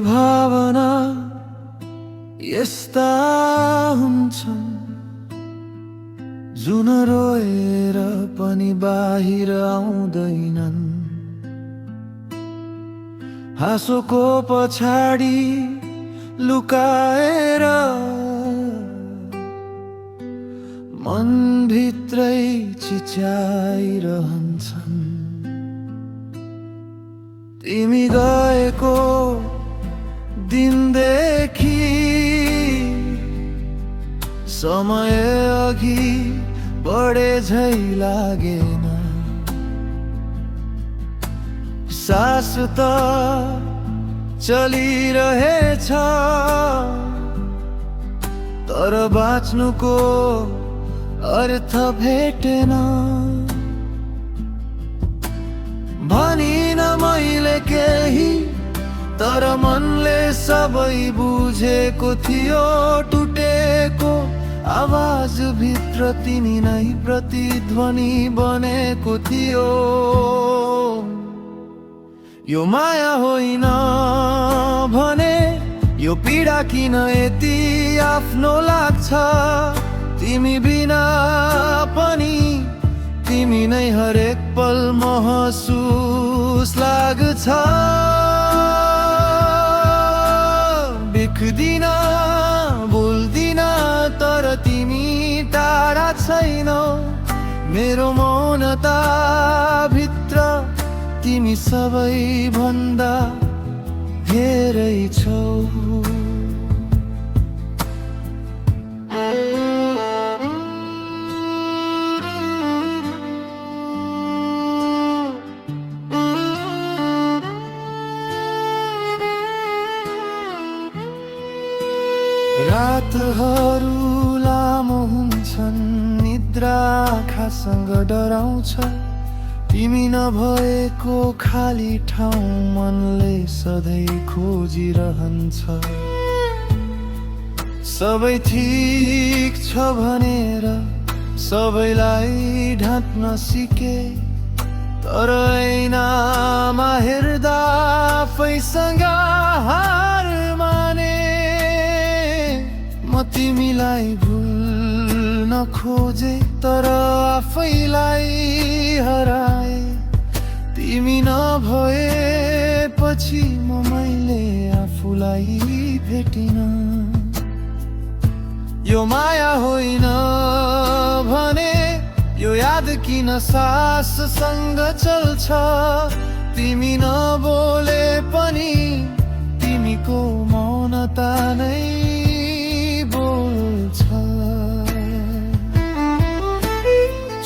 भावना यस्ता हुन्छन् जुन रोएर पनि बाहिर आउँदैनन्। हाँसोको पछाडि लुकाएर मनभित्रै चिच्याइरहन्छन्। तिमी गएको दिनदेखि समय अघि बढे झै लागेन। सास त चलिरहेछ तर बाँच्नुको अर्थ भेटेन। भनिन मैले केही तर मनले सबै बुझेको थियो। टुटेको आवाज भित्र तिमी नै प्रतिध्वनि बनेको थियो। यो माया होइन भने यो पीडा किन यति आफ्नो लाग्छ। तिमी बिना पनि तिमी नै हरेक पल महसुस लाग्छ। बिख्दिन बोल्दिन तर तिमी टाढा छैनौ। मेरो मौनता भित्र तिमी सबैभन्दा धेरै छौ। रातहरू लामो हुन्छन्, निद्रा आँखासँग डराउँछ। तिमी नभएको खाली ठाउँ मनले सधैँ खोजिरहन्छ। सबै ठिक छ भनेर सबैलाई ढाँट्न सिके तर ऐनामा हेर्दा आफैसँग हार माने। म तिमीलाई भुल्न खोजे तर आफैलाई हराए। तिमी नभएपछि मैले आफूलाई भेटिन। यो माया होइन भने यो याद किन साससँग चल्छ। तिमी नबोले पनि तिमीको मौनता नै बोल्छ।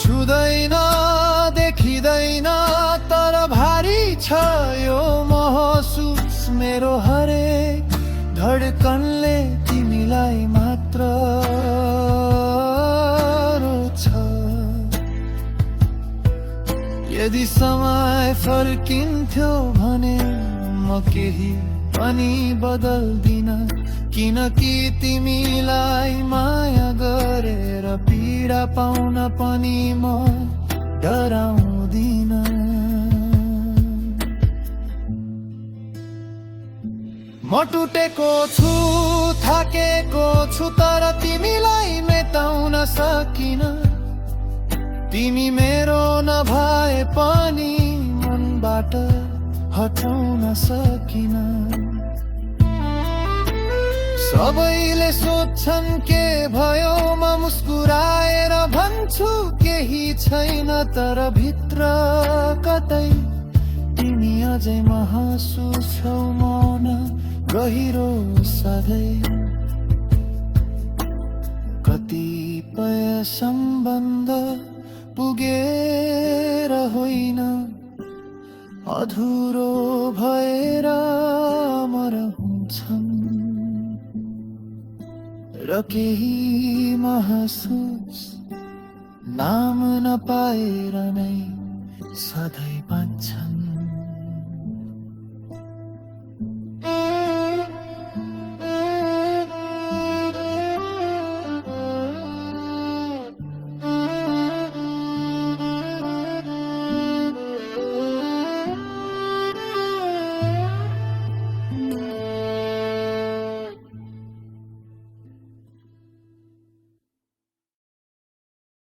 छुँदैन देखिँदैन तर भारी छ यो महसुस। मेरो हरेक धडकनले तिमीलाई मात्र रोज्छ। यदि समय फर्किन्थ्यो भने म केही पनि बदल्दिन। किनकि तिमीलाई माया गरेर पीडा पाउन पनि म डराउँदिन। म टुटेको छु थाकेको छु तर तिमीलाई मेटाउन सकिन। तिमी मेरो नभए पनि मनबाट हटाउन सकिन। सबैले सोध्छन् के भयो म मुस्कुराएर भन्छु केही छैन तर भित्र कतै तिमी अझै महसुस छौ मौन गहिरो सधैँ। कतिपय सम्बन्ध पुगेर होइन अधुरो भएर अमर हुन्छन्। र केही महसुस नाम नपाएर नै सधैँ बाँच्छन्।